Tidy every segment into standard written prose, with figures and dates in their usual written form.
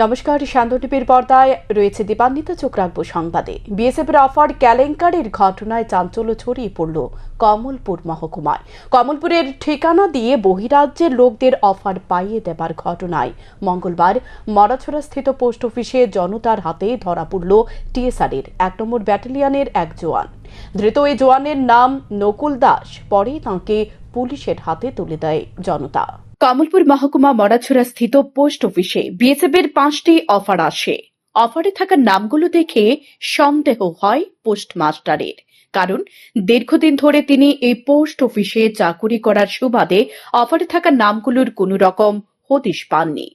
নমস্কার, শান্ত টিভির পর্দায় রয়েছে দীপান্বিতা। চোখ রাখবো সংবাদে। বিএসএফের অফার কেলেঙ্কারির ঘটনায় চাঞ্চল্য ছড়িয়ে পড়ল কমলপুর মহকুমায়। কমলপুরের ঠিকানা দিয়ে বহিরাজ্যের লোকদের অফার পাইয়ে দেবার ঘটনায় মঙ্গলবার মরাছড়া স্থিত পোস্ট অফিসে জনতার হাতে ধরা পড়ল টিএসআরের ১ নম্বর ব্যাটালিয়নের এক জওয়ান। ধৃত এই জওয়ানের নাম নকুল দাস। পরে তাঁকে পুলিশের হাতে তুলে দেয় জনতা। কমলপুর মহকুমা মরাছড়া স্থিত পোস্ট অফিসে বিএসএফের 5টি অফার আসে। অফারে থাকা নামগুলো দেখে সন্দেহ হয় পোস্টমাস্টারের, কারণ দীর্ঘদিন ধরে তিনি এই পোস্ট অফিসে চাকুরি করার সুবাদে অফারে থাকা নামগুলোর কোনো রকম হদিশ পাননি।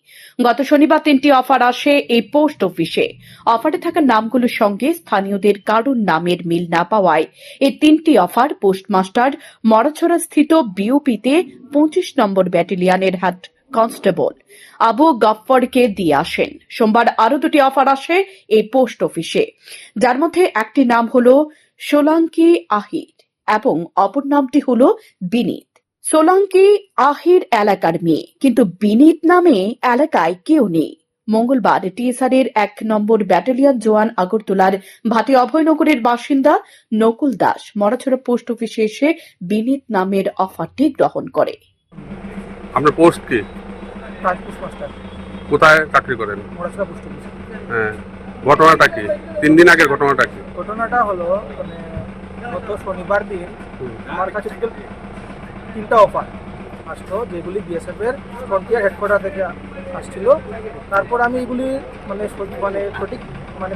গত শনিবার 3টি অফার আসে এই পোস্ট অফিসে। অফারে থাকা নামগুলোর সঙ্গে স্থানীয়দের কারোর নামের মিল না পাওয়ায় এই 3টি অফার পোস্টমাস্টার মরাছড়া স্থিত বিওপিতে 25 নম্বর ব্যাটালিয়নের হেড কনস্টেবল আবু গফফরকে দিয়ে আসেন। সোমবার আরো 2টি অফার আসে এই পোস্ট অফিসে, যার মধ্যে একটি নাম হলো সোলাঙ্কি আহির এবং অপর নামটি হলো বিনীত। সোলাঙ্কি আহির এলাকার মেয়ে, কিন্তু বিনীত নামে এলাকায় কেউ নেই। মঙ্গলবার টিএসআরের 1 নম্বর ব্যাটালিয়ন জওয়ান আগরতলার ভাটি অভয়নগরের বাসিন্দা নকুল দাস মরাছড়া পোস্ট অফিসে এসে বিনীত নামের অফারটি গ্রহণ করে। আপনার পোস্ট কি? পোস্টমাস্টার। কোথায় চাকরি করেন? Marachhara post office. হ্যাঁ, ঘটনাটা কি? 3 দিন আগের ঘটনাটা কি? ঘটনাটা হলো গত শনিবার দিন আমার কাছে তিনটা অফার আসলো, যেগুলি বিএসএফ এর ফ্রন্টিয়ার হেডকোয়ার্টার থেকে আসছিল। তারপর আমি এগুলি সঠিক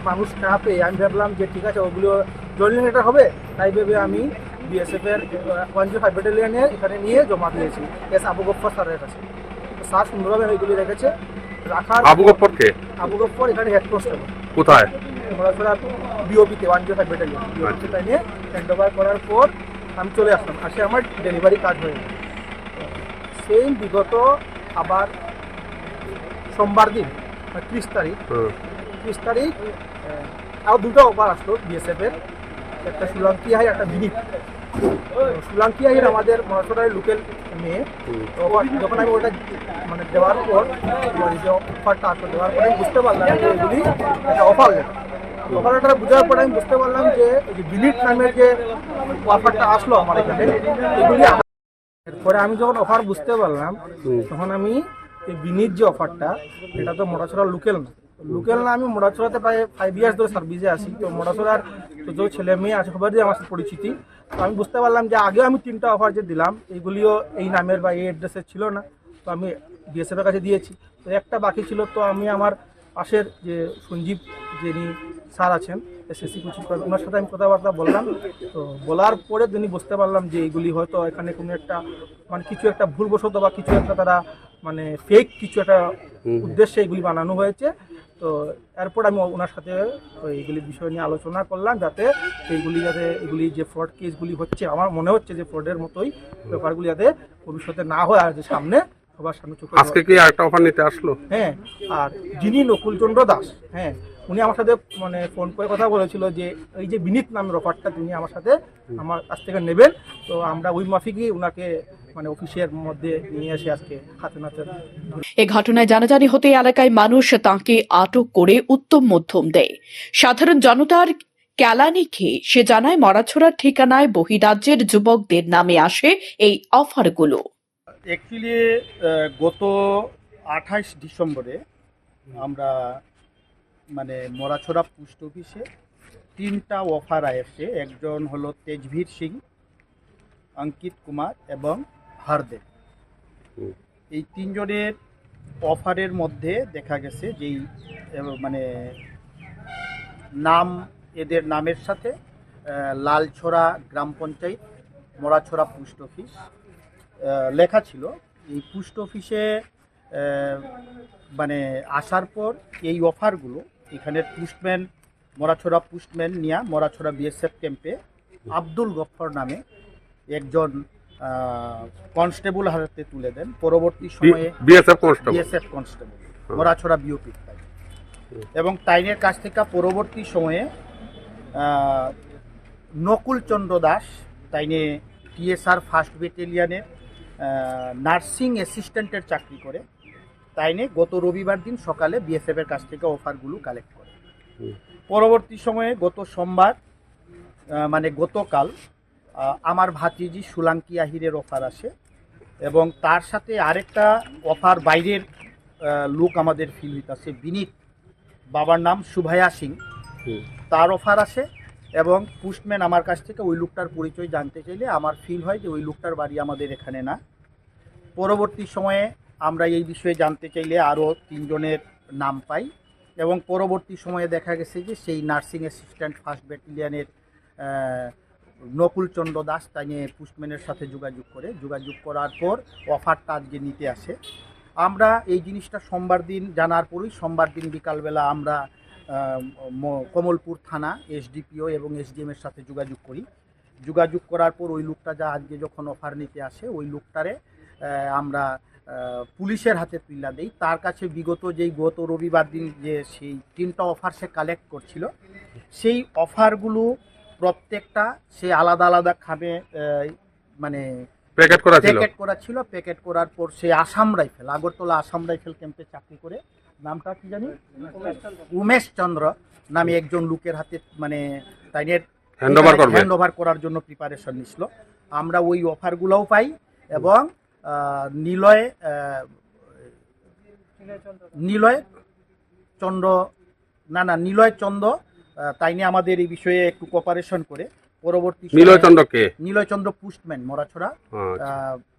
মানুষ না পেয়ে আমি ভাবলাম যে ঠিক আছে, ওগুলো জয়েনিং লেটার হবে, তাই ভেবে আমি বিএসএফ এর 105 ব্যাটালিয়নে এখানে নিয়ে জমা দিয়েছি এস আবু গফফর স্যারের কাছে। স্যার সুন্দরভাবে এগুলি রেখেছে। আবু গফফর কে? আবু গফফর এখানে হেড কনস্টেবল। কোথায়? বিওপিতে 105 ব্যাটালিয়ন বিওপিতে তাই নিয়ে হ্যান্ড ওভার করার পর আমি চলে আসলাম। আসে আমার ডেলিভারি কাজ হয়ে গেল। সেই বিগত আবার সোমবার দিন 30 তারিখ আরও 2টা অফার আসলো বিএসএফ এর, একটা সোলাঙ্কি আহির, একটা বিনীত। সোলাঙ্কি আহির আমাদের মরাছড়ার লোকাল মেয়ে। যখন আমি ওটা দেওয়ার পর যে অফারটা আসলো, দেওয়ার পরে আমি বুঝতে পারলাম যে এগুলি একটা অফার লেটার। অফার লেটার বোঝার পরে আমি বুঝতে পারলাম যে বিনীত নামের যে অফারটা আসলো আমার এখানে, এগুলি পরে আমি যখন অফার বুঝতে পারলাম, তখন আমি এই বিনীত যে অফারটা, এটা তো মরাছড়ার লোকাল না। আমি মরাছড়াতে প্রায় 5 ইয়ার্স ধরে সার্ভিসে আছি। তো মরাছড়ার যে ছেলে মেয়ে আছে সবারই আমার সাথে পরিচিতি। তো আমি বুঝতে পারলাম যে আগেও আমি 3টা অফার যে দিলাম, এইগুলিও এই নামের বা এই অ্যাড্রেসের ছিল না। তো আমি বিএসএফ এর কাছে দিয়েছি। তো একটা বাকি ছিল। তো আমি আমার পাশের যে সঞ্জীব যিনি স্যার আছেন এসএসসি কোচিং করেন, ওনার সাথে আমি কথাবার্তা বললাম। তো বলার পরে তিনি বুঝতে পারলাম যে এইগুলি হয়তো এখানে কোনো একটা কিছু একটা ভুলবশত বা কিছু একটা তারা ফেক কিছু একটা উদ্দেশ্যে এগুলি বানানো হয়েছে। তো এরপর আমি ওনার সাথে এইগুলি বিষয় নিয়ে আলোচনা করলাম, যাতে এগুলি যে ফ্রড কেসগুলি হচ্ছে, আমার মনে হচ্ছে যে ফ্রডের মতোই ব্যাপারগুলি যাতে ভবিষ্যতে না হয়, আর যে সামনে সবার সামনে চোখে। আজকে কি আরেকটা অফার নিতে আসলো? হ্যাঁ, আর যিনি নকুলচন্দ্র দাস, হ্যাঁ, উনি আমার সাথে ফোন করে কথা বলেছিল যে এই যে বিনীত নামের অফারটা তিনি আমার কাছ থেকে নেবেন। তো আমরা ওই মাফিকই ওনাকে অফিসের মধ্যে নিয়ে এসে আজকে হাতে নাতে। এ ঘটনায় জানাজানি হতে এলাকায় মানুষ তাঁকে আটক করে উত্তম মধ্যম দেয়। সাধারণ জনতার কেলানি খেয়ে সে জানায় মরাছড়ার ঠিকানায় বহিরাজ্যের যুবকদের নামে আসে এই অফারগুলো। অ্যাকচুয়ালি গত 28 ডিসেম্বরে আমরা মরাছড়া পোস্ট অফিসে 3টা অফার আসে। একজন হলো তেজভীর সিং, অঙ্কিত কুমার এবং হরদেব। এই 3 জনের অফারের মধ্যে দেখা গেছে যেই নাম, এদের নামের সাথে লালছড়া গ্রাম পঞ্চায়েত মরাছড়া পোস্ট অফিস লেখা ছিল। এই পোস্ট অফিসে আসার পর এই অফারগুলো এখানের পোস্টম্যান, মরাছড়া পোস্টম্যান নিয়ে মরাছড়া বিএসএফ ক্যাম্পে আব্দুল গফফর নামে একজন কনস্টেবল হাতে তুলে দেন। পরবর্তী সময়ে বিএসএফ কনস্টেবল মরাছড়া বিওপি, এবং তাইনের কাছ থেকে পরবর্তী সময়ে Nakul Chandra Das তাইনে TSR 1st ব্যাটালিয়নের nursing অ্যাসিস্ট্যান্টের চাকরি করে। তাই নিয়ে গত রবিবার দিন সকালে বিএসএফ এর কাছ থেকে অফারগুলো কালেক্ট করে। পরবর্তী সময়ে গত সোমবার মানে গতকাল আমার ভাতিজি সুলাঙ্কি আহিরের অফার আসে এবং তার সাথে আরেকটা অফার বাইরের লোক আমাদের ফিল হইতাছে বিনীত, বাবার নাম সুভায়া সিং, তার অফার আসে এবং পোস্টম্যান আমার কাছ থেকে ওই লোকটার পরিচয় জানতে চাইলে আমার ফিল হয় যে ওই লোকটার বাড়ি আমাদের এখানে না। পরবর্তী সময়ে আমরা এই বিষয়ে জানতে চাইলে আরও 3 জনের নাম পাই এবং পরবর্তী সময়ে দেখা গেছে যে সেই nursing assistant 1st ব্যাটালিয়নের Nakul Chandra Das তাই নিয়ে পোস্টম্যানের সাথে যোগাযোগ করার পর অফারটা আজকে নিতে আসে। আমরা এই জিনিসটা সোমবার দিন জানার পরই সোমবার দিন বিকালবেলা আমরা কমলপুর থানা এসডিপিও এবং এসডিএমের সাথে যোগাযোগ করার পর ওই লোকটা যা আজকে যখন অফার নিতে আসে ওই লোকটারে আমরা পুলিশের হাতে তুলে দেই। তার কাছে গত রবিবার দিন যে সেই 3টা অফার সে কালেক্ট করছিল সেই অফারগুলো প্রত্যেকটা সে আলাদা আলাদা খামে মানে প্যাকেট করা ছিল। প্যাকেট করার পর সে আগরতলা আসাম রাইফেল ক্যাম্পে চাকরি করে, নামটা কি জানি, উমেশ চন্দ্র নামে একজন লোকের হাতে মানে তাইনের হ্যান্ড ওভার করার জন্য প্রিপারেশন নিছিল। আমরা ওই অফারগুলোও পাই এবং নিলয় চন্দ্র তাই নিয়ে আমাদের এই বিষয়ে একটু কোঅপারেশন করে পরবর্তী নিলয় চন্দ্র পোস্টম্যান মরাছড়া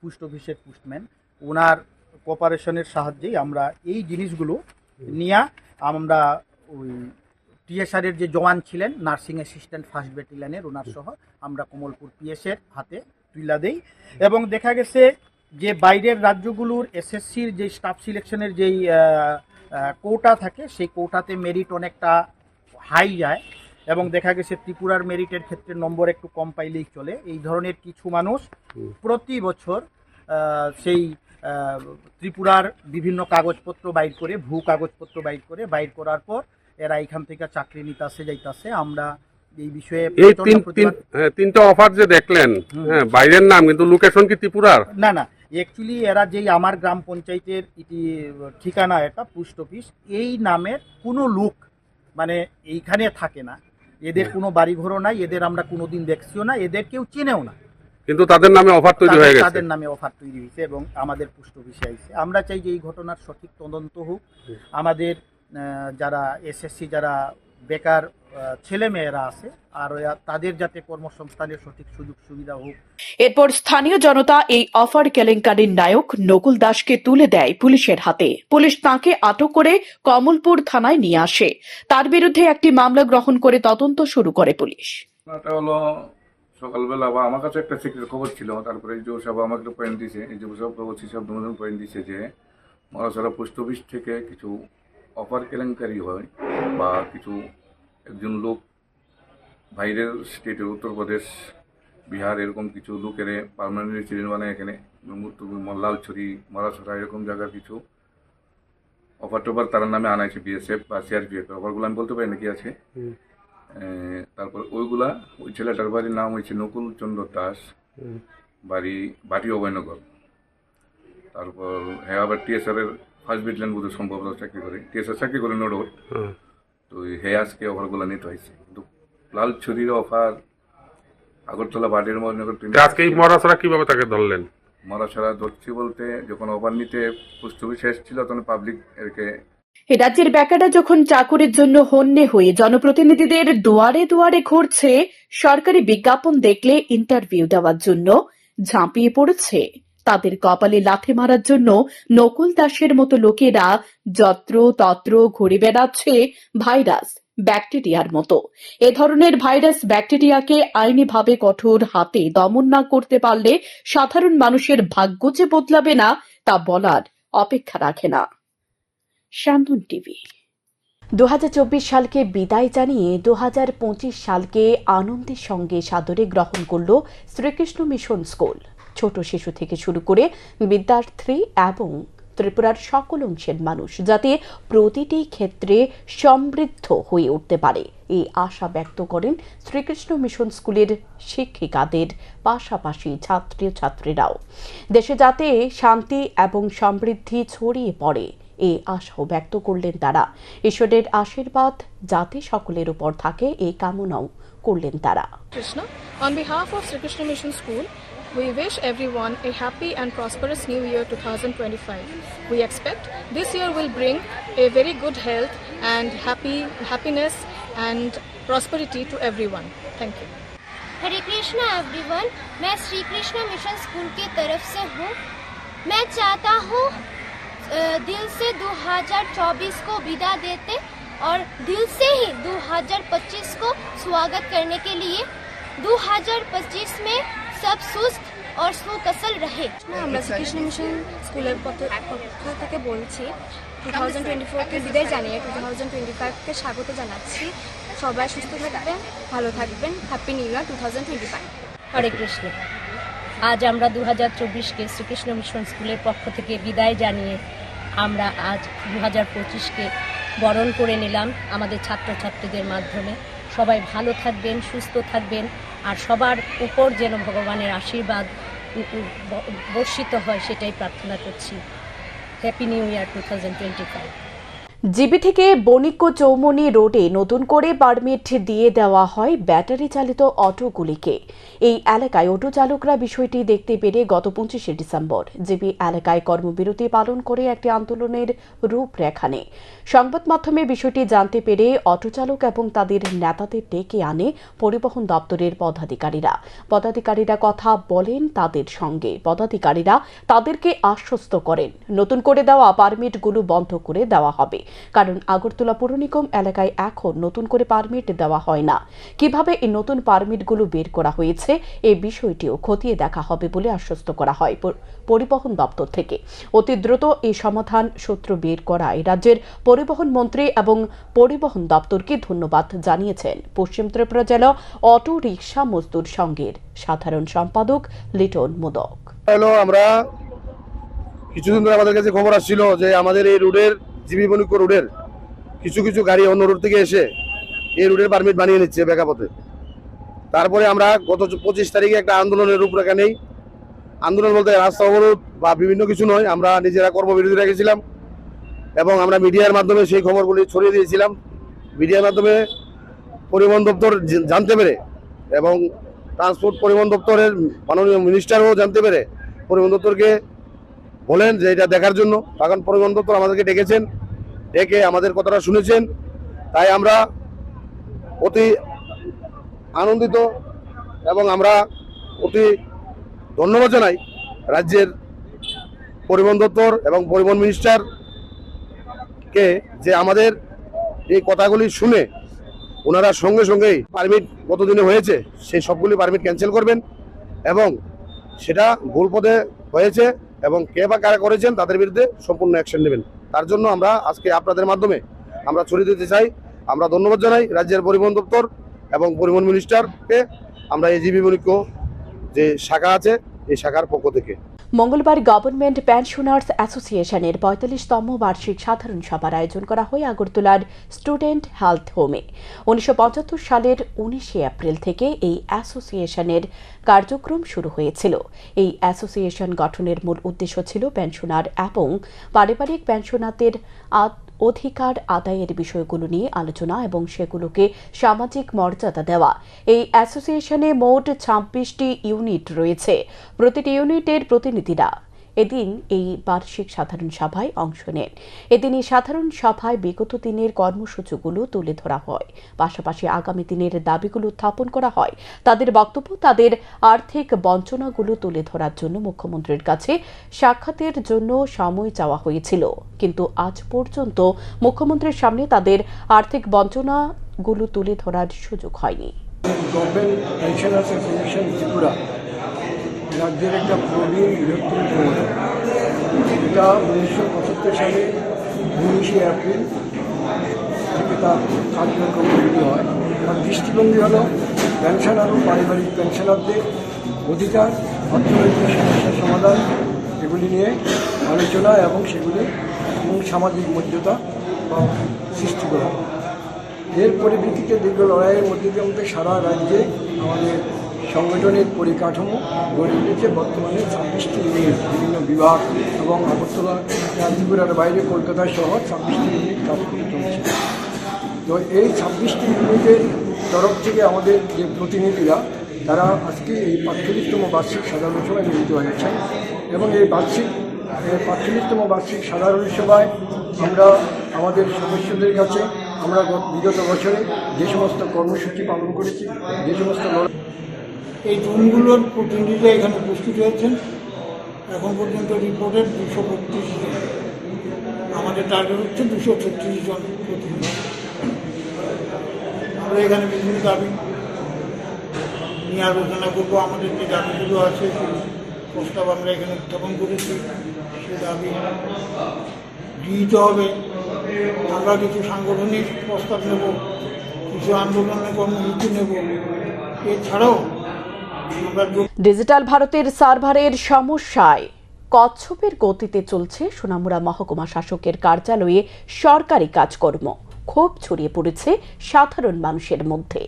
পোস্ট অফিসের পোস্টম্যান, ওনার কোঅপারেশনের সাহায্যেই আমরা এই জিনিসগুলো নিয়ে আমরা ওই টিএসআরের যে জওয়ান ছিলেন নার্সিং অ্যাসিস্ট্যান্ট 1st ব্যাটালিয়নের ওনার সহ আমরা কমলপুর পিএসের হাতে তুলে দেই এবং দেখা গেছে যে বাইরের রাজ্যগুলোর এসএসসির যে স্টাফ সিলেকশনের যেই কোটা থাকে সেই কোটাতে মেরিট অনেকটা হাই যায় এবং দেখা গেছে ত্রিপুরার মেরিটের ক্ষেত্রে নম্বর একটু কম পাইলেই চলে। এই ধরনের কিছু মানুষ প্রতি বছর সেই ত্রিপুরার বিভিন্ন কাগজপত্র ভূ কাগজপত্র বাইর করার পর এরা এখান থেকে চাকরি নিতে যাইতাছে। আমরা এই বিষয়ে তিনটা অফার যে দেখলেন, বাইরের নাম কিন্তু লোকেশন কি ত্রিপুরার? না, অ্যাকচুয়ালি এরা যেই আমার গ্রাম পঞ্চায়েতের ঠিকানা এটা পোস্ট অফিস, এই নামের কোনো লোক মানে এইখানে থাকে না, এদের কোনো বাড়িঘরও নাই, এদের আমরা কোনোদিন দেখছিও না, এদের কেউ চেনেও না, কিন্তু তাদের নামে অফার তৈরি হয়ে গেছে। তাদের নামে অফার তৈরি হয়েছে এবং আমাদের পোস্ট অফিসে আইছে। আমরা চাই যে এই ঘটনার সঠিক তদন্ত হোক, আমাদের যারা এসএসসি যারা বেকার ছেলে মেয়েরা আছে আর তাদের যাতে কর্মসংস্থানের সঠিক সুযোগ সুবিধা হোক। এরপর স্থানীয় জনতা এই অফার কেলেঙ্কারির নায়ক নকুল দাসকে তুলে দেয় পুলিশের হাতে। পুলিশ তাঁকে আটক করে কমলপুর থানায় নিয়ে আসে। তার বিরুদ্ধে একটি মামলা গ্রহণ করে তদন্ত শুরু করে পুলিশ। এটা হলো সকালবেলা বা আমার কাছে একটা সিক্রেট খবর ছিল, তারপরে এই যে সব আমাকে একটা পয়েন্ট দিয়েছে, এই যে সব খবর সব দুজন পয়েন্ট দিয়েছে যে মরাসরা পোস্ট অফিস থেকে কিছু অফার কেলেঙ্কারি হয় বা কিছু একজন লোক বাইরের স্টেটের উত্তরপ্রদেশ বিহার এরকম কিছু লোকের পার্মানেন্ট রেসিডেন্ট বানায় এখানে লালছড়ি মরাসরা এরকম জায়গার কিছু অফার টফার তার নামে আনাইছে বিএসএফ বা সিআরপিএফ। অফারগুলো আমি বলতে পারি নাকি আছে। তারপর ওই ছেলেটার বাড়ির নাম হয়েছে নকুল চন্দ্র দাস, বাড়ি বাটি অভয়নগর। তারপর হ্যাঁ আবার টিএসআরের 1st ব্যাটালিয়ন বোধ সম্ভবত চাকরি করে, টিএসআর চাকরি করে নোডোর। তো হ্যাঁ আজকে অফারগুলো নিতে হয়েছে, কিন্তু লাল ছুরির অফার আগরতলা বাটির মহানগর। আজকে এই মরাছড়া কিভাবে তাকে ধরলেন? মরাছড়া ধরছি বলতে যখন অফার নিতে পোস্ট অফিসে এসেছিল তখন পাবলিক একে রাজ্যের বেকাররা যখন চাকুরির জন্য হন্যে হয়ে জনপ্রতিনিধিদের দুয়ারে দুয়ারে ঘুরছে, সরকারি বিজ্ঞাপন দেখলে ইন্টারভিউ দেওয়ার জন্য ঝাঁপিয়ে পড়েছে, তাদের কপালে লাথি মারার জন্য নকুল দাসের মতো লোকেরা যত্র তত্র ঘুরে বেড়াচ্ছে ভাইরাস ব্যাকটেরিয়ার মতো। এ ধরনের ভাইরাস ব্যাকটেরিয়াকে আইনিভাবে কঠোর হাতে দমন না করতে পারলে সাধারণ মানুষের ভাগ্য যে বদলাবে না তা বলার অপেক্ষা রাখে না। শান্তন টিভি। 2024 সালকে বিদায় জানিয়ে 2025 সালকে আনন্দের সঙ্গে সাদরে গ্রহণ করল শ্রীকৃষ্ণ মিশন স্কুল। ছোট শিশু থেকে শুরু করে বিদ্যার্থী এবং ত্রিপুরার সকল অংশের মানুষ যাতে প্রতিটি ক্ষেত্রে সমৃদ্ধ হয়ে উঠতে পারে এই আশা ব্যক্ত করেন শ্রীকৃষ্ণ মিশন স্কুলের শিক্ষিকাদের পাশাপাশি ছাত্রছাত্রীরাও। দেশে যাতে শান্তি এবং সমৃদ্ধি ছড়িয়ে পড়ে এই আশাও ব্যক্ত করলেন তারা। ঈশ্বরের আশীর্বাদ যাতে সকলের উপর থাকে এই কামনাও করলেন তারা। Krishna. On behalf of Sri Krishna Mission School, we wish everyone a happy and prosperous New Year 2025. We expect this year will bring a very good health and happiness and prosperity to everyone. Thank you. Hare Krishna everyone, मैं Shri Krishna mission school की तरफ से हूँ। मैं चाहता हूँ दिल से 2024 को विदा देते और दिल से ही 2025 को स्वागत करने के लिए 2025 में सब सुस्त और सुकसल रहे। আমরা শ্রীকৃষ্ণ মিশন স্কুলের পক্ষ থেকে বলছি 2024-কে বিদায় জানিয়ে 2025-কে স্বাগত জানাচ্ছি। সবাই সুস্থ থাকবেন, ভালো থাকবেন। Happy new year 2025। হরে কৃষ্ণ। আজ আমরা 2024-কে শ্রীকৃষ্ণ মিশন স্কুলের পক্ষ থেকে বিদায় জানিয়ে আমরা আজ 2025-কে বরণ করে নিলাম আমাদের ছাত্রছাত্রীদের মাধ্যমে। সবাই ভালো থাকবেন, সুস্থ থাকবেন, আর সবার উপর যেন ভগবানের আশীর্বাদ বর্ষিত হয় সেটাই প্রার্থনা করছি। Happy new year 2025। জিবি থেকে বণিক্য চৌমনি রোডে নতুন করে পারমিট দিয়ে দেওয়া হয় ব্যাটারি চালিত অটোগুলিকে। এই এলাকায় অটো চালকরা বিষয়টি দেখতে পেরে গত 25শে ডিসেম্বর জিবি এলাকায় কর্মবিরতি পালন করে একটি আন্দোলনের রূপরেখা নেয়। সংবাদ মাধ্যমে বিষয়টি জানতে পেরে অটো চালক এবং তাদের নেতাদের ডেকে আনে পরিবহন দপ্তরের পদাধিকারীরা কথা বলেন তাদের সঙ্গে। পদাধিকারীরা তাদেরকে আশ্বস্ত করেন নতুন করে দেওয়া পারমিটগুলো বন্ধ করে দেওয়া হবে, কারণ আগরতলা পৌর নিগম এলাকায় এখন নতুন করে পারমিট দেওয়া হয় না। কিভাবে এই নতুন পারমিটগুলো বের করা হয়েছে এই বিষয়টিও খতিয়ে দেখা হবে বলে আশ্বস্ত করা হয় পরিবহন দপ্তর থেকে। অতি দ্রুত এই সমাধান সূত্র বের করায় রাজ্যের পরিবহন মন্ত্রী এবং পরিবহন দপ্তরকে ধন্যবাদ জানিয়েছেন পশ্চিম ত্রিপুরা জেলা অটো রিকশা মজদুর সংঘের সাধারণ সম্পাদক লিটন মোদক। আমরা কিছুদিন ধরে আমাদের কাছে খবর আসছিল যে আমাদের এই রুটের জিবি বণিক্য রুটের কিছু কিছু গাড়ি অন্য রুট থেকে এসে এই রুটের পারমিট বানিয়ে নিচ্ছে বেকাপথে। তারপরে আমরা গত 25 তারিখে একটা আন্দোলনের রূপরেখা নেই। আন্দোলন বলতে রাস্তা অবরোধ বা বিভিন্ন কিছু নয়, আমরা নিজেরা কর্মবিরতি রেখেছিলাম এবং আমরা মিডিয়ার মাধ্যমে সেই খবরগুলি ছড়িয়ে দিয়েছিলাম। মিডিয়ার মাধ্যমে পরিবহন দপ্তর জানতে পেরে এবং ট্রান্সপোর্ট পরিবহন দপ্তরের মাননীয় মিনিস্টারও জানতে পেরে পরিবহন দপ্তরকে বলেন যে এটা দেখার জন্য। তখন পরিবহন দপ্তর আমাদেরকে ডেকেছেন, ডেকে আমাদের কথাটা শুনেছেন। তাই আমরা অতি আনন্দিত এবং আমরা অতি ধন্যবাদ জানাই রাজ্যের পরিবহন দপ্তর এবং পরিবহন মিনিস্টারকে যে আমাদের এই কথাগুলি শুনে ওনারা সঙ্গে সঙ্গেই পারমিট কতদিনে হয়েছে সেই সবগুলি পারমিট ক্যান্সেল করবেন এবং সেটা ভুল পথে হয়েছে এবং কে বা কারা করেছেন তাদের বিরুদ্ধে সম্পূর্ণ অ্যাকশন নেবেন। তার জন্য আমরা আজকে আপনাদের মাধ্যমে আমরা ছড়িয়ে দিতে চাই। আমরা ধন্যবাদ জানাই রাজ্যের পরিবহন দপ্তর এবং পরিবহন মিনিস্টারকে। আমরা এই জিবি বণিক্য যে শাখা আছে এই শাখার পক্ষ থেকে মঙ্গলবার গভর্নমেন্ট পেনশনার্স অ্যাসোসিয়েশনের 45তম বার্ষিক সাধারণ সভার আয়োজন করা হয় আগরতলার স্টুডেন্ট হেলথ হোমে। 1975 সালের 19শে এপ্রিল থেকে এই অ্যাসোসিয়েশনের কার্যক্রম শুরু হয়েছিল। এই অ্যাসোসিয়েশন গঠনের মূল উদ্দেশ্য ছিল পেনশনার এবং পারিবারিক পেনশনারদের অধিকার আদায়ের বিষয়গুলো নিয়ে আলোচনা এবং সেগুলোকে সামাজিক মর্যাদা দেওয়া। এই অ্যাসোসিয়েশনে মোট 26টি ইউনিট রয়েছে। প্রতিটি ইউনিটের প্রতিনিধিরা এদিন এই বার্ষিক সাধারণ সভায় অংশ নেন। এদিন এই সাধারণ সভায় বিগত দিনের কর্মসূচিগুলো তুলে ধরা হয়, পাশাপাশি আগামী দিনের দাবিগুলো উত্থাপন করা হয়। তাদের বক্তব্য তাদের আর্থিক বঞ্চনাগুলো তুলে ধরার জন্য মুখ্যমন্ত্রীর কাছে সাক্ষাতের জন্য সময় চাওয়া হয়েছিল, কিন্তু আজ পর্যন্ত মুখ্যমন্ত্রীর সামনে তাদের আর্থিক বঞ্চনাগুলো তুলে ধরার সুযোগ হয়নি। গভর্নমেন্ট পেনশনার্স অ্যাসোসিয়েশন ত্রিপুরা রাজ্যের একটা প্রবীণ বৃহত্তম সংগঠন। এটা 1975 সালে 19শে এপ্রিল থেকে তার কার্যক্রম শুরু হয়। তার দৃষ্টিভঙ্গি হল পেনশনার ও পারিবারিক পেনশনারদের অধিকার, অর্থনৈতিক সমস্যার সমাধান, এগুলি নিয়ে আলোচনা এবং সেগুলি এবং সামাজিক মর্যাদা সৃষ্টি করা। এর পরিপ্রেক্ষিতে দীর্ঘ লড়াইয়ের মধ্যে দিয়ে সারা রাজ্যে আমাদের সংগঠনের পরিকাঠামো গড়ে উঠেছে। বর্তমানে 26টি ইউনিট বিভিন্ন বিভাগ এবং আগরতলা ত্রিপুরার বাইরে কলকাতা সহ 26টি ইউনিট কাজ করে চলছে। তো এই 26টি ইউনিটের তরফ থেকে আমাদের যে প্রতিনিধিরা তারা আজকে এই 45তম বার্ষিক সাধারণ সভায় মিলিত হয়েছেন এবং এই 45তম বার্ষিক সাধারণ সভায় আমরা আমাদের সদস্যদের কাছে আমরা বিগত বছরে যে সমস্ত কর্মসূচি পালন করেছি, যে সমস্ত এই জোনগুলোর প্রতিনিধিরা এখানে উপস্থিত হয়েছেন। এখন পর্যন্ত রিপোর্টের 232 জন, আমাদের টার্গেট হচ্ছে 236 জন প্রতিনিধি। আমরা এখানে বিভিন্ন দাবি নিয়ে আলোচনা করবো। আমাদের যে দাবিগুলো আছে সেই প্রস্তাব আমরা এখানে উত্থাপন করেছি, সে দাবি গৃহীত হবে। আমরা কিছু সাংগঠনিক প্রস্তাব নেব, কিছু আন্দোলনের কর্মসূচি নেব। এছাড়াও আমরা ডিজিটাল ভারতের সার্ভারের সমস্যায় কচ্ছপের গতিতে চলছে সোনামুড়া মহকুমা শাসকের কার্যালয়ে সরকারি কাজকর্ম। ক্ষোভ ছড়িয়ে পড়েছে সাধারণ মানুষের মধ্যে।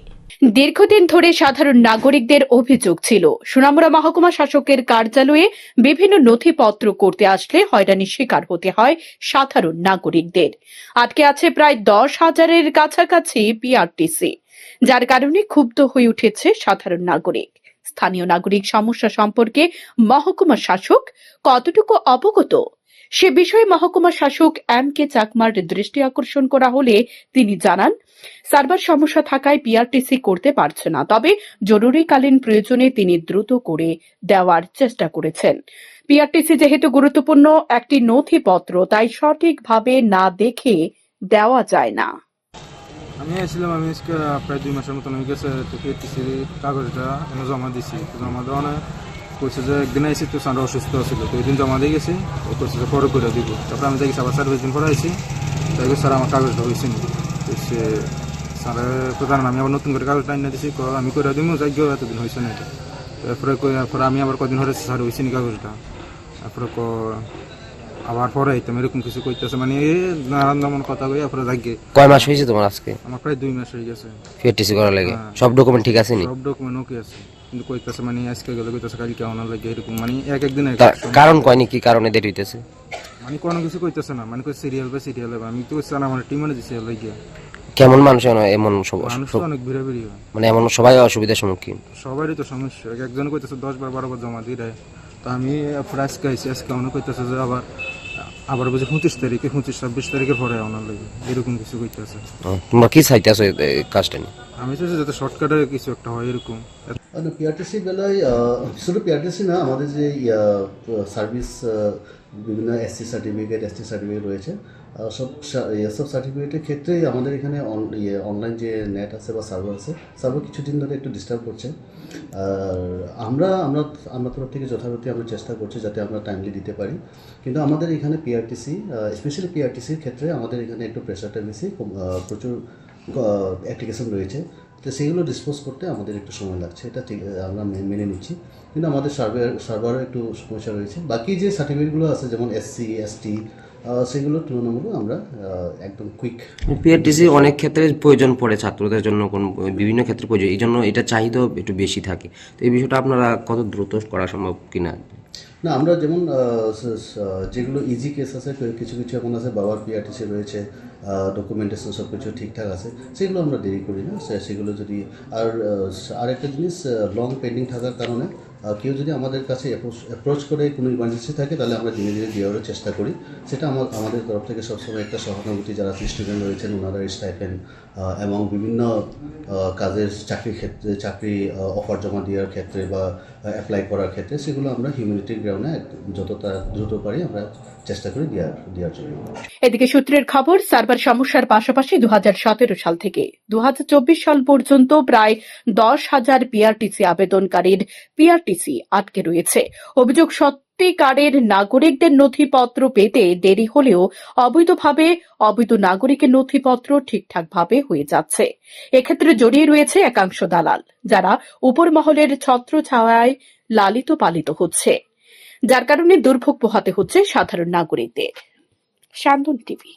দীর্ঘদিন ধরে সাধারণ নাগরিকদের অভিযোগ ছিল, সোনামুড়া মহকুমা শাসকের কার্যালয়ে বিভিন্ন নথিপত্র করতে আসলে হয়রানির শিকার হতে হয় সাধারণ নাগরিকদের। আটকে আছে প্রায় 10,000-এর কাছাকাছি পিআরটিসি, যার কারণে ক্ষুব্ধ হয়ে উঠেছে সাধারণ নাগরিক। স্থানীয় নাগরিক সমস্যা সম্পর্কে মহকুমা শাসক কতটুকু অবগত, সে বিষয়ে মহকুমা শাসক এম.কে. চাকমার দৃষ্টি আকর্ষণ করা হলে তিনি জানান, সার্ভার সমস্যা থাকায় পিআরটিসি করতে পারছে না, তবে জরুরিকালীন প্রয়োজনে তিনি দ্রুত করে দেওয়ার চেষ্টা করেছেন। পিআরটিসি যেহেতু গুরুত্বপূর্ণ একটি নথিপত্র, তাই সঠিকভাবে না দেখে দেওয়া যায় না। আমি আসছিলাম, আমি আজকে প্রায় 2 মাসের মতন হয়ে গেছে। তো পিআরটিসির কাগজটা এনে জমা দিছি। জমা দেওয়া কইছে যে একদিন আইসি, তো স্যার অসুস্থ ছিল, তো ওই দিন জমা দিয়ে গেছি। ও কইছে যে পরে করে দিব। তারপরে আমি দেখি আবার 4-5 দিন পরে আইসি, তাই স্যার আমার কাগজটা হয়েছে নি। সে স্যার তো জানেন আমি আবার নতুন করে কাগজটা এনে দিছি, আমি করে দিব, যাই গিয়েও এতদিন হয়েছে না এটা। তারপরে আমি আবার কদিন হরে স্যার হয়েছে নি কাগজটা। তারপরে আবার পরে আইতাম এরকম কিছু কইতেছে, মানে নানান রকম কথা কই। তারপরে যাগে কয় মাস হয়েছে তোমার আজকে? আমার প্রায় 2 মাস হয়ে গেছে পিআরটিসি করার লাগে। সব ডকুমেন্ট ঠিক আছে নি? সব ডকুমেন্ট ওকে আছে, কিন্তু কইতেছে মানে আজকে গেলে কইতেছে কালকে আনার লাগে, এরকম মানে একদিন কারণ কয়নি, কি কারণে দেরি হইতেছে? মানে কোনো কিছু কইতেছে না, মানে কই সিরিয়াল বাই সিরিয়াল। আমি তো কইছি আমার টিম মানে দিছি লাগে। কেমন মানুষ এমন মানুষ তো অনেক ভিড়াভিড়ি হয়, মানে এমন সবাই অসুবিধার সম্মুখীন? সবারই তো সমস্যা। একজন কইতেছে 10-12 বার জমা দিয়ে দেয়। তো আমি আজকে আইসি, আজকে অনেক কইতেছে যে আবার বুঝে 25-26 তারিখের পরে আনার লাগে, এরকম কিছু কইতেছে। তোমরা কি চাইতেছো কাজটা নিয়ে? আমি চাইছি যাতে শর্টকাটে কিছু একটা হয় এরকম। পিআরটিসি বেলায় শুধু পিআরটিসি না, আমাদের যে সার্ভিস বিভিন্ন এসসি সার্টিফিকেট, এসটি সার্টিফিকেট রয়েছে, সব সার্টিফিকেটের ক্ষেত্রেই আমাদের এখানে অনলাইন যে নেট আছে বা সার্ভার আছে, সার্ভার কিছুদিন ধরে একটু ডিস্টার্ব করছে। আর আমরা তরফ থেকে যথারীতি আমরা চেষ্টা করছি যাতে আমরা টাইমলি দিতে পারি। কিন্তু আমাদের এখানে পিআরটিসি, স্পেশালি পিআরটিসির ক্ষেত্রে আমাদের এখানে একটু প্রেশারটা বেশি, প্রচুর অ্যাপ্লিকেশন রয়েছে, তো সেইগুলো ডিসপোজ করতে আমাদের একটু সময় লাগছে। এটা ঠিক, আমরা মেনে নিচ্ছি, কিন্তু আমাদের সার্ভারও একটু সমস্যা রয়েছে। বাকি যে সার্টিফিকেটগুলো আছে যেমন এসসি, এসটি, সেগুলোর তুলনামূলক আমরা একদম কুইক। পিআরটিসি অনেক ক্ষেত্রে প্রয়োজন পড়ে ছাত্রদের জন্য, বিভিন্ন ক্ষেত্রে প্রয়োজন, এই জন্য এটা চাহিদা একটু বেশি থাকে। তো এই বিষয়টা আপনারা কত দ্রুত করা সম্ভব কিনা? না, আমরা যেমন যেগুলো ইজি কেস আছে, কিছু এখন আছে, বাবার পিআরটিসি রয়েছে, ডকুমেন্টেশন সব কিছু ঠিকঠাক আছে, সেগুলো আমরা দেরি করি না। সেগুলো যদি আর একটা জিনিস, লং পেন্ডিং থাকার কারণে কেউ যদি আমাদের কাছে অ্যাপ্রোচ করে কোনো ইমার্জেন্সি থাকে, তাহলে আমরা ধীরে ধীরে দেওয়ারও চেষ্টা করি। সেটা আমাদের তরফ থেকে সবসময় একটা সহানুভূতি, যারা স্টুডেন্ট রয়েছেন ওনারা স্টাইপেন্ড এবং বিভিন্ন কাজের চাকরি অফার জমা দেওয়ার ক্ষেত্রে বা অ্যাপ্লাই করার ক্ষেত্রে, সেগুলো আমরা হিউম্যানিটির গ্রাউন্ডে যতটা দ্রুত পারি আমরা চেষ্টা করি দেওয়ার জন্য। এদিকে সূত্রের খবর, সার্ভার সমস্যার পাশাপাশি 2017 সাল থেকে 2024 সাল পর্যন্ত প্রায় 10,000 পিআরটিসি আবেদনকারীর পিআরটিসি আটকে রয়েছে। অভিযোগ, সত্যিকারের নাগরিকদের নথিপত্র পেতে দেরি হলেও অবৈধ নাগরিকের নথিপত্র ঠিকঠাকভাবে হয়ে যাচ্ছে। এক্ষেত্রে জড়িয়ে রয়েছে একাংশ দালাল, যারা উপর মহলের ছত্রছায়ায় লালিত পালিত হচ্ছে, যার কারণে দুর্ভোগ পোহাতে হচ্ছে সাধারণ নাগরিকদের। শান্তন টিভি।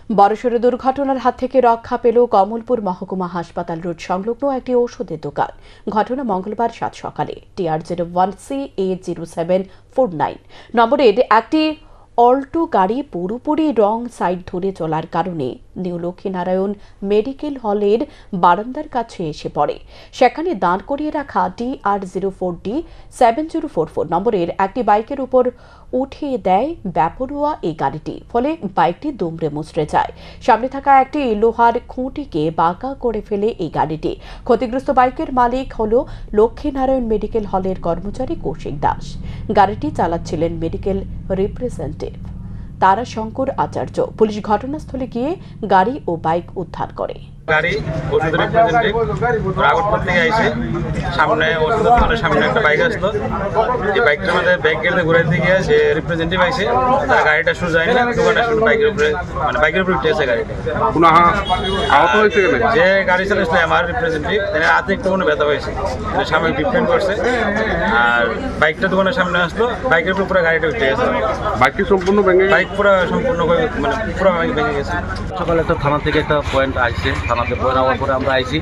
বড়সড় দুর্ঘটনার হাত থেকে রক্ষা পেল কমলপুর মহকুমা হাসপাতাল রোড সংলগ্ন একটি ওষুধের দোকান। ঘটনা মঙ্গলবার 7 সকালে TR01CA0749 নম্বরের একটি অল্টো গাড়ি পুরোপুরি রং সাইড ধরে চলার কারণে নিউ লক্ষ্মীনারায়ণ মেডিকেল হলের বারান্দার কাছে এসে পড়ে। সেখানে দাঁড় করিয়ে রাখা TR04D7044 নম্বরের একটি বাইকের উপর উঠিয়ে দেয় বেপরোয়া এই গাড়িটি। ফলে বাইকটি দুমড়ে মুচড়ে যায়। সামনে থাকা একটি লোহার খুঁটিকে বাঁকা করে ফেলে এই গাড়িটি। ক্ষতিগ্রস্ত বাইকের মালিক হল লক্ষ্মীনারায়ণ মেডিকেল হলের কর্মচারী কৌশিক দাস। গাড়িটি চালাচ্ছিলেন মেডিকেল রিপ্রেজেন্টেটিভ তারাশঙ্কর আচার্য। পুলিশ ঘটনাস্থলে গিয়ে গাড়ি ও বাইক উদ্ধার করে। গাড়ি ওষুধের রিপ্রেজেন্টেটিভ রাগতপুর থেকে আইছে, সামনে ওষুধের দোকানের সামনে একটা বাইক আসলো। যে বাইকটার মধ্যে ব্যাক গেটে ঘুরাইতে গিয়ে যে রিপ্রেজেন্টেটিভ আইছে, তার গাড়িটা শুরু যায় না, দোকানের সামনে বাইকের উপরে উঠে আছে গাড়িটা। আহত হয়েছে যে গাড়ি চালাইছিল আমার রিপ্রেজেন্টেটিভ, তার হাতে একটু কোনো ব্যথা হয়েছে, সামনে ট্রিটমেন্ট করছে। আর বাইকটা দোকানের সামনে আসলো, বাইকের উপরে গাড়িটা উঠে গেছে। বাইক কি সম্পূর্ণ ভেঙে? বাইক পুরো সম্পূর্ণ পুরো ভেঙে গেছে। সকালে একটা থানা থেকে একটা পয়েন্ট আসছে, থানাতে পয়েন্ট হওয়ার পরে আমরা আইছি,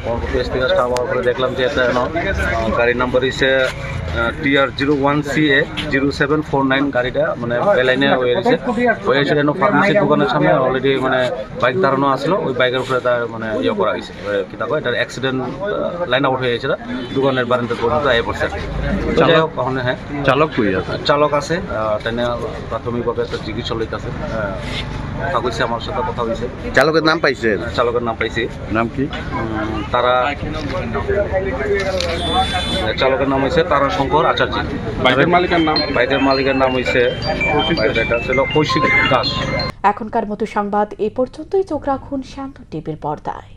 কর্মপতি এসপি কাজটা হওয়ার পরে দেখলাম যে এটা গাড়ির নাম্বার হচ্ছে TR01CA0749 গাড়িটা মানে বেলাইনে হয়েছে ফার্মেসির দোকানের সামনে অলরেডি মানে বাইক দাঁড়ানো আসলো। ওই বাইকের উপরে তার মানে ইয়ে করা হয়েছে, কি থাকো এটার অ্যাক্সিডেন্ট লাইন আউট হয়ে গেছে, দোকানের বারান্দা পর্যন্ত আয় পড়ছে। যাই হোক, ওখানে হ্যাঁ চালক কই আছে? চালক আছে, ট্রেনে প্রাথমিকভাবে একটা চিকিৎসা লইতেছে। কথা কইছে, আমার সাথে কথা হয়েছে। চালকের নাম পাইছে? চালকের নাম পাইছি। নাম কি? চালকের নাম হয়েছে তারাশঙ্কর আচার্য। বাইকের মালিকের নাম? বাইকের মালিকের নাম হয়েছে কৌশিক দাস। এখনকার মতো সংবাদ এ পর্যন্তই। চোখ রাখুন শান্ত টিভির পর্দায়।